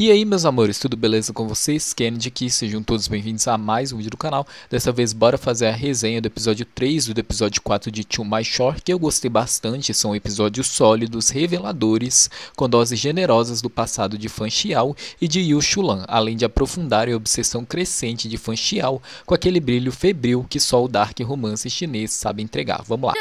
E aí, meus amores, tudo beleza com vocês? Kennedy aqui, sejam todos bem-vindos a mais um vídeo do canal. Dessa vez, bora fazer a resenha do episódio 3 e do episódio 4 de To My Shore, que eu gostei bastante. São episódios sólidos, reveladores, com doses generosas do passado de Fan Xiao e de Yu Shulan, além de aprofundarem a obsessão crescente de Fan Xiao com aquele brilho febril que só o dark romance chinês sabe entregar. Vamos lá!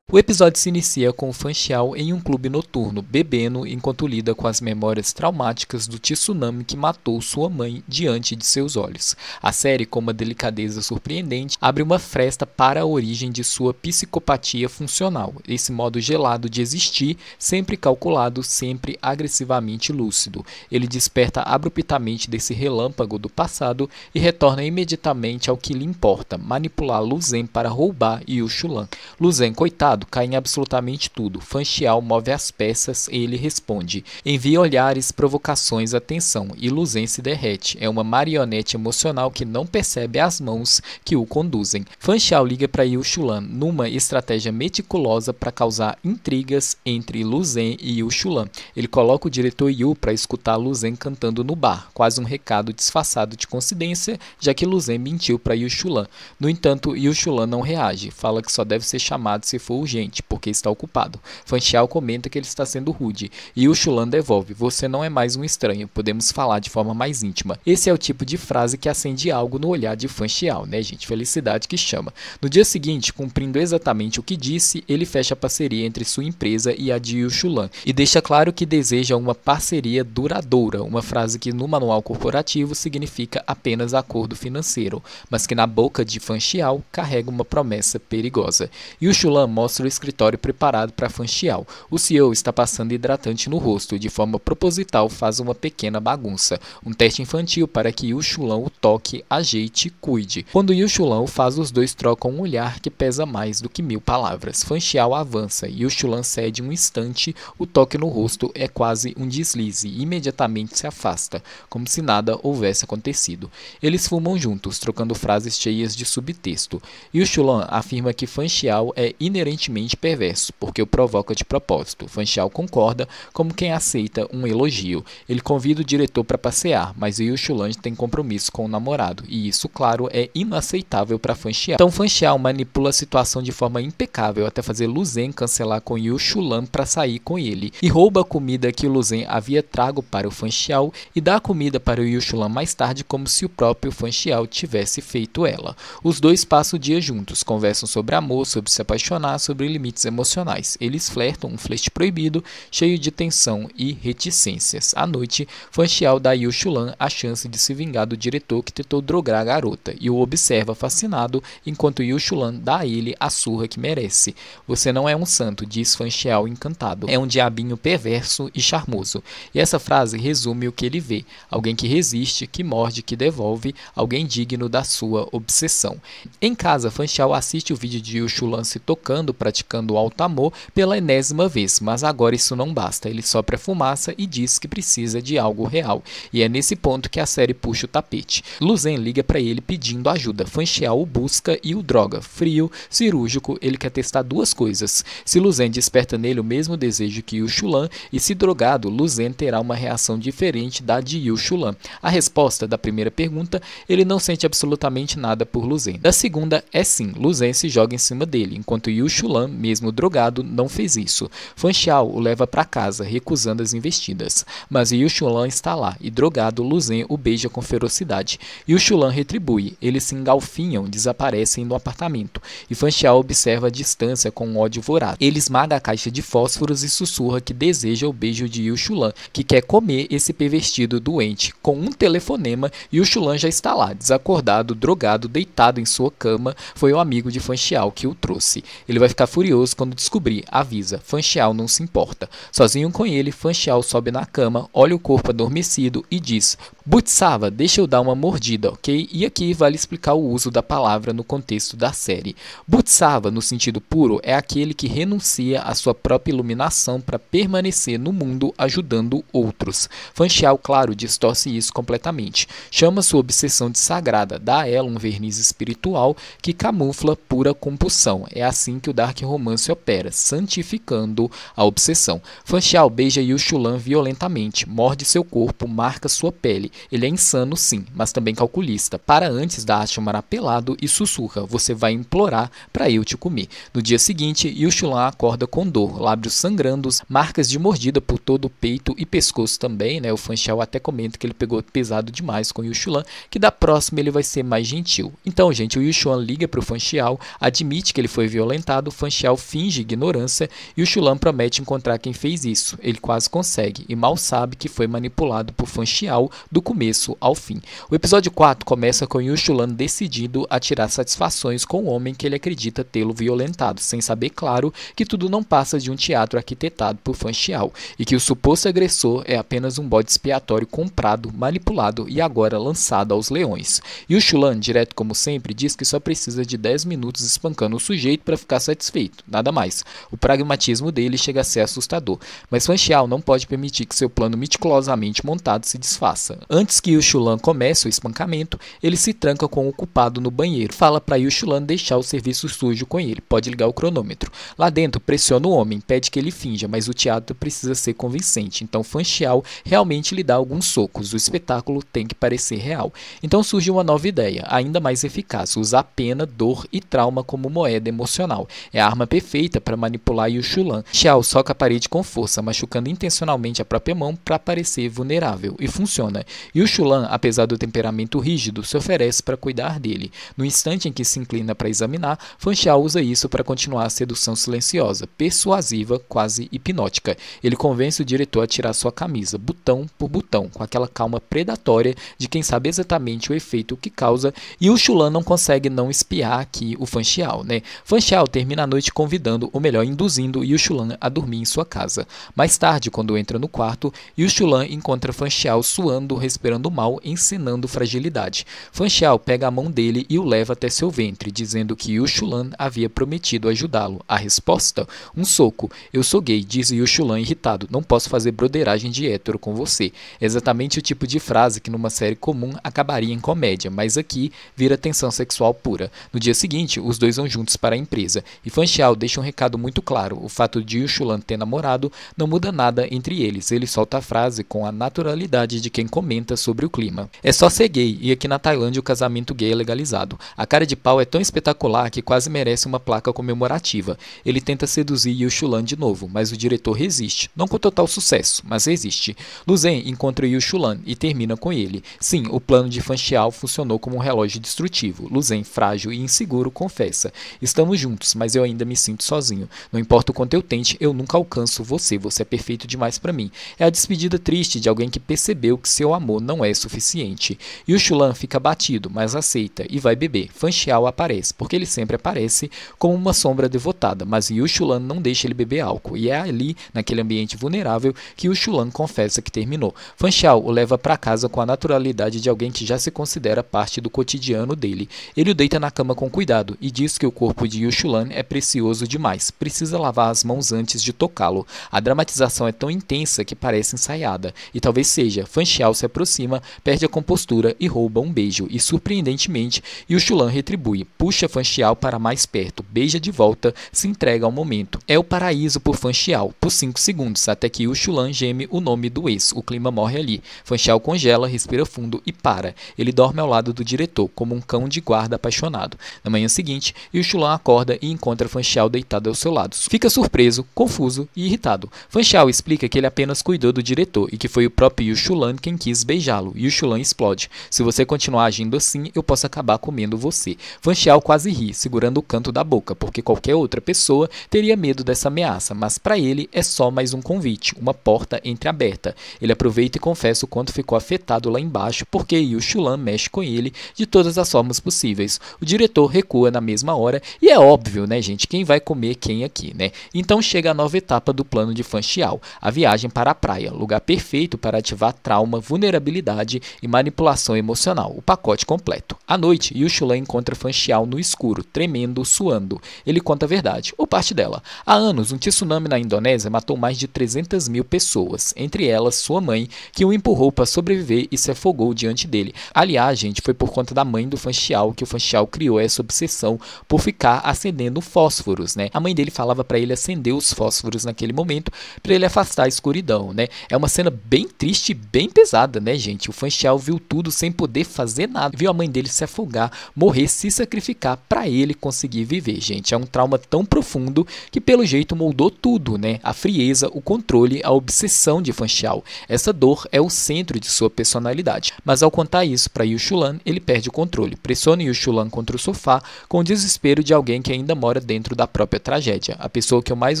O episódio se inicia com Fan Xiao em um clube noturno, bebendo enquanto lida com as memórias traumáticas do tsunami que matou sua mãe diante de seus olhos. A série, com uma delicadeza surpreendente, abre uma fresta para a origem de sua psicopatia funcional, esse modo gelado de existir, sempre calculado, sempre agressivamente lúcido. Ele desperta abruptamente desse relâmpago do passado e retorna imediatamente ao que lhe importa, manipular Lu Zhen para roubar Yu Shulan. Lu Zhen, coitado, cai em absolutamente tudo. Fan Xiao move as peças e ele responde. Envia olhares, provocações, atenção, e Lu Zhen se derrete. É uma marionete emocional que não percebe as mãos que o conduzem. Fan Xiao liga para Yu Shulan numa estratégia meticulosa para causar intrigas entre Lu Zhen e Yu Shulan. Ele coloca o diretor Yu para escutar Lu Zhen cantando no bar, quase um recado disfarçado de coincidência, já que Lu Zhen mentiu para Yu Shulan. No entanto, Yu Shulan não reage, fala que só deve ser chamado se for urgente, porque está ocupado. Fan Xiao comenta que ele está sendo rude, e o Shulan devolve: você não é mais um estranho, podemos falar de forma mais íntima. Esse é o tipo de frase que acende algo no olhar de Fan Xiao, né, gente? Felicidade que chama. No dia seguinte, cumprindo exatamente o que disse, ele fecha a parceria entre sua empresa e a de Yu Shulan, e deixa claro que deseja uma parceria duradoura, uma frase que no manual corporativo significa apenas acordo financeiro, mas que na boca de Fan Xiao carrega uma promessa perigosa. Yu Shulan mostra o escritório preparado para Fan Xiao. O CEO está passando hidratante no rosto, de forma proposital faz uma pequena bagunça, um teste infantil para que Yu Shulan o toque, ajeite e cuide. Quando Yu Shulan o faz, os dois trocam um olhar que pesa mais do que 1000 palavras. Fan Xiao avança e Yu Shulan cede um instante, o toque no rosto é quase um deslize e imediatamente se afasta, como se nada houvesse acontecido. Eles fumam juntos, trocando frases cheias de subtexto. Yu Shulan afirma que Fan Xiao é inerentemente perverso, porque o provoca de propósito. Fan Xiao concorda, como quem aceita um elogio. Ele convida o diretor para passear, mas Yu Shulan tem compromisso com o namorado, e isso, claro, é inaceitável para Fan Xiao. Então Fan Xiao manipula a situação de forma impecável até fazer Lu Zhen cancelar com Yu Shulan para sair com ele, e rouba a comida que o Lu Zhen havia trago para o Fan Xiao e dá a comida para o Yu Shulan mais tarde, como se o próprio Fan Xiao tivesse feito ela. Os dois passam o dia juntos, conversam sobre amor, sobre se apaixonar, sobre limites emocionais. Eles flertam, um flerte proibido, cheio de tensão e reticências. À noite, Fan Xiao dá a Yu Shulan a chance de se vingar do diretor que tentou drogar a garota, e o observa fascinado, enquanto Yu Shulan dá a ele a surra que merece. Você não é um santo, diz Fan Xiao encantado. É um diabinho perverso e charmoso. E essa frase resume o que ele vê. Alguém que resiste, que morde, que devolve, alguém digno da sua obsessão. Em casa, Fan Xiao assiste o vídeo de Yu Shulan se tocando, praticando alto amor pela enésima vez, mas agora isso não basta. Ele sopra fumaça e diz que precisa de algo real, e é nesse ponto que a série puxa o tapete. Lu Zhen liga para ele pedindo ajuda. Fan Xiao o busca e o droga. Frio, cirúrgico, ele quer testar duas coisas: se Lu Zhen desperta nele o mesmo desejo que Yu Shulan, e se drogado, Lu Zhen terá uma reação diferente da de Yu Shulan. A resposta da primeira pergunta: ele não sente absolutamente nada por Lu Zhen. Da segunda é sim, Lu Zhen se joga em cima dele, enquanto Yu Shulan, mesmo drogado, não fez isso. Fan Xiao o leva para casa, recusando as investidas. Mas Yu Shulan está lá, e drogado, Lu Zhen o beija com ferocidade. Yu Shulan retribui, eles se engalfinham, desaparecem no apartamento, e Fan Xiao observa a distância com um ódio voraz. Ele esmaga a caixa de fósforos e sussurra que deseja o beijo de Yu Shulan, que quer comer esse pervertido doente. Com um telefonema, Yu Shulan já está lá, desacordado, drogado, deitado em sua cama. Foi o amigo de Fan Xiao que o trouxe. Ele vai ficar furioso quando descobrir, avisa. Fan Xiao não se importa. Sozinho com ele, Fan Xiao sobe na cama, olha o corpo adormecido e diz: Buttsava, deixa eu dar uma mordida, ok? E aqui vale explicar o uso da palavra no contexto da série. Buttsava, no sentido puro, é aquele que renuncia à sua própria iluminação para permanecer no mundo ajudando outros. Fanchial, claro, distorce isso completamente. Chama sua obsessão de sagrada, dá a ela um verniz espiritual que camufla pura compulsão. É assim que o Dark Romance opera, santificando a obsessão. Fanchial beija Yushulan violentamente, morde seu corpo, marca sua pele. Ele é insano sim, mas também calculista. Para antes da Ashimara pelado e sussurra, você vai implorar para eu te comer. No dia seguinte, Yushulan acorda com dor, lábios sangrando, marcas de mordida por todo o peito e pescoço também, né? O Fanchial até comenta que ele pegou pesado demais com Yushulan, que da próxima ele vai ser mais gentil. Então, gente, o Yushulan liga para o Fanchial, admite que ele foi violentado, o Fanchial finge ignorância e o Yushulan promete encontrar quem fez isso. Ele quase consegue e mal sabe que foi manipulado por Fanchial do começo ao fim. O episódio 4 começa com Yushulan decidido a tirar satisfações com o homem que ele acredita tê-lo violentado, sem saber, claro, que tudo não passa de um teatro arquitetado por Fanchial e que o suposto agressor é apenas um bode expiatório comprado, manipulado e agora lançado aos leões. Yushulan, direto como sempre, diz que só precisa de 10 minutos espancando o sujeito para ficar satisfeito, nada mais. O pragmatismo dele chega a ser assustador, mas Fanchial não pode permitir que seu plano meticulosamente montado se desfaça. Antes que Yushulan comece o espancamento, ele se tranca com o culpado no banheiro. Fala para Yushulan deixar o serviço sujo com ele, pode ligar o cronômetro. Lá dentro, pressiona o homem, pede que ele finja, mas o teatro precisa ser convincente. Então Fanchial realmente lhe dá alguns socos, o espetáculo tem que parecer real. Então surge uma nova ideia, ainda mais eficaz, usar pena, dor e trauma como moeda emocional. É a arma perfeita para manipular Yushulan. Fanchial soca a parede com força, machucando intencionalmente a própria mão para parecer vulnerável, e funciona. Yushulan, apesar do temperamento rígido, se oferece para cuidar dele. No instante em que se inclina para examinar, Fanchial usa isso para continuar a sedução silenciosa, persuasiva, quase hipnótica. Ele convence o diretor a tirar sua camisa, botão por botão, com aquela calma predatória de quem sabe exatamente o efeito que causa, e Yushulan não consegue não espiar aqui o Fanchial, né? Fanchial termina a noite convidando, ou melhor, induzindo Yushulan a dormir em sua casa. Mais tarde, quando entra no quarto, Yushulan encontra Fanchial suando, respirando mal, encenando fragilidade. Fanchial pega a mão dele e o leva até seu ventre, dizendo que Yushulan havia prometido ajudá-lo. A resposta? Um soco. Eu sou gay, diz Yushulan irritado. Não posso fazer broderagem de hétero com você. Exatamente o tipo de frase que numa série comum acabaria em comédia, mas aqui vira tensão sexual pura. No dia seguinte, os dois vão juntos para a empresa, e Fanchial deixa um recado muito claro. O fato de Yushulan ter namorado não muda nada entre eles. Ele solta a frase com a naturalidade de quem comenta sobre o clima. É só ser gay, e aqui na Tailândia o casamento gay é legalizado. A cara de pau é tão espetacular que quase merece uma placa comemorativa. Ele tenta seduzir Yushulan de novo, mas o diretor resiste. Não com total sucesso, mas resiste. Luzen encontra Yushulan e termina com ele. Sim, o plano de Fanchial funcionou como um relógio destrutivo. Luzen, frágil e inseguro, confessa: estamos juntos, mas eu ainda me sinto sozinho. Não importa o quanto eu tente, eu nunca alcanço você. Você é perfeito demais para mim. É a despedida triste de alguém que percebeu que seu amor não é suficiente. Yushulan fica batido, mas aceita e vai beber. Fanchial aparece, porque ele sempre aparece como uma sombra devotada, mas Yushulan não deixa ele beber álcool, e é ali, naquele ambiente vulnerável, que Yushulan confessa que terminou. Fanchial o leva para casa com a naturalidade de alguém que já se considera parte do cotidiano dele. Ele o deita na cama com cuidado e diz que o corpo de Yushulan é precioso demais, precisa lavar as mãos antes de tocá-lo. A dramatização é tão intensa que parece ensaiada, e talvez seja. Fanchial se aproxima, perde a compostura e rouba um beijo, e surpreendentemente Yushulan retribui, puxa Fanchial para mais perto, beija de volta, se entrega ao momento. É o paraíso por Fanchial, por 5 segundos, até que Yushulan geme o nome do ex. O clima morre ali. Fanchial congela, respira fundo e para. Ele dorme ao lado do diretor, como um cão de guarda apaixonado. Na manhã seguinte, Yushulan acorda e encontra Fanchial deitado ao seu lado. Fica surpreso, confuso e irritado. Fanchial explica que ele apenas cuidou do diretor e que foi o próprio Yushulan quem quis beijá-lo. Yushulan explode. Se você continuar agindo assim, eu posso acabar comendo você. Fanchial quase ri, segurando o canto da boca, porque qualquer outra pessoa teria medo dessa ameaça, mas para ele é só mais um convite, uma porta entreaberta. Ele aproveita e confessa o quanto ficou afetado lá embaixo, porque Yushulan mexe com ele de todas as formas possíveis. O diretor recua na mesma hora, e é óbvio, né, gente, quem vai comer quem aqui, né? Então chega a nova etapa do plano de Fanchial, a viagem para a praia, lugar perfeito para ativar trauma, vulnerabilidade vulnerabilidade e manipulação emocional, o pacote completo. À noite, Yushulan encontra Fan Xiao no escuro, tremendo, suando. Ele conta a verdade, ou parte dela. Há anos, um tsunami na Indonésia matou mais de 300 mil pessoas, entre elas sua mãe, que o empurrou para sobreviver e se afogou diante dele. Aliás, gente, foi por conta da mãe do Fan Xiao que o Fan Xiao criou essa obsessão por ficar acendendo fósforos, né? A mãe dele falava para ele acender os fósforos naquele momento para ele afastar a escuridão, né? É uma cena bem triste e bem pesada, né, gente? O Fan Xiao viu tudo sem poder fazer nada, viu a mãe dele se afogar, morrer, se sacrificar para ele conseguir viver, gente. É um trauma tão profundo que pelo jeito moldou tudo, né? A frieza, o controle, a obsessão de Fan Xiao. Essa dor é o centro de sua personalidade. Mas ao contar isso para Yushulan, ele perde o controle, pressiona Yushulan contra o sofá com o desespero de alguém que ainda mora dentro da própria tragédia. A pessoa que eu mais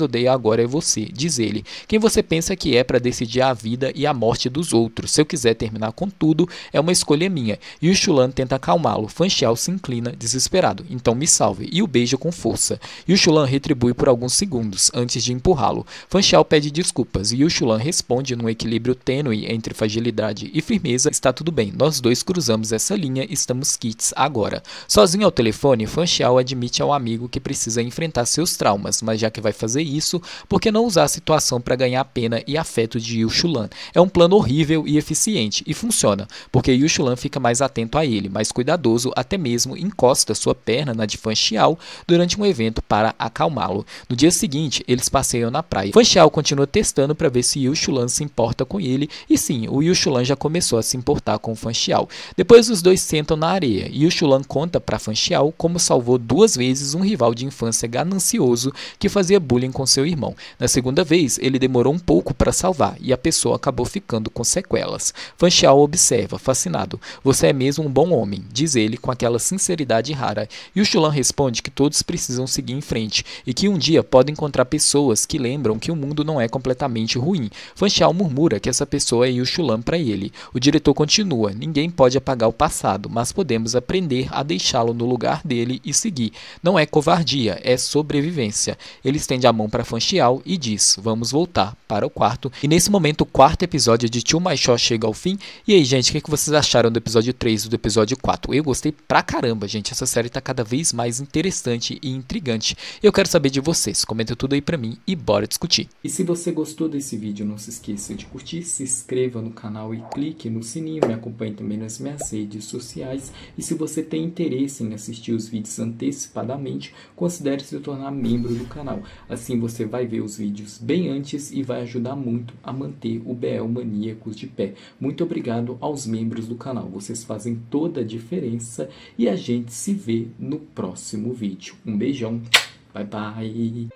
odeio agora é você, diz ele. Quem você pensa que é para decidir a vida e a morte dos outros? Se eu quiser terminar com tudo, é uma escolha minha. Yushulan tenta acalmá-lo. Fan Xiao se inclina, desesperado. Então me salve, e o beija com força. Yushulan retribui por alguns segundos, antes de empurrá-lo. Fan Xiao pede desculpas, e Yushulan responde num equilíbrio tênue entre fragilidade e firmeza. Está tudo bem, nós dois cruzamos essa linha, estamos quites agora. Sozinho ao telefone, Fan Xiao admite ao amigo que precisa enfrentar seus traumas, mas já que vai fazer isso, por que não usar a situação para ganhar a pena e afeto de Yushulan? É um plano horrível e eficiente, e funciona, porque Yushulan fica mais atento a ele, mais cuidadoso, até mesmo encosta sua perna na de Fan Xiao durante um evento para acalmá-lo. No dia seguinte, eles passeiam na praia. Fan Xiao continua testando para ver se Yushulan se importa com ele, e sim, o Yushulan já começou a se importar com o Fan Xiao. Depois os dois sentam na areia, e Yushulan conta para Fan Xiao como salvou 2 vezes um rival de infância ganancioso que fazia bullying com seu irmão. Na segunda vez, ele demorou um pouco para salvar, e a pessoa acabou ficando com sequelas. Fan Xiao observa, fascinado. Você é mesmo um bom homem, diz ele com aquela sinceridade rara. Yushulan responde que todos precisam seguir em frente, e que um dia pode encontrar pessoas que lembram que o mundo não é completamente ruim. Fan Xiao murmura que essa pessoa é Yushulan para ele. O diretor continua, ninguém pode apagar o passado, mas podemos aprender a deixá-lo no lugar dele e seguir. Não é covardia, é sobrevivência. Ele estende a mão para Fan Xiao e diz, vamos voltar para o quarto. E nesse momento o quarto episódio de Tio Maixó chega ao fim. E aí, gente, o que vocês acharam do episódio 3 e do episódio 4? Eu gostei pra caramba, gente. Essa série tá cada vez mais interessante e intrigante. Eu quero saber de vocês. Comenta tudo aí pra mim e bora discutir. E se você gostou desse vídeo, não se esqueça de curtir, se inscreva no canal e clique no sininho. Me acompanhe também nas minhas redes sociais. E se você tem interesse em assistir os vídeos antecipadamente, considere se tornar membro do canal. Assim você vai ver os vídeos bem antes e vai ajudar muito a manter o BL Maníacos de pé. Muito obrigado aos membros do canal. Vocês fazem toda a diferença e a gente se vê no próximo vídeo. Um beijão. Bye, bye.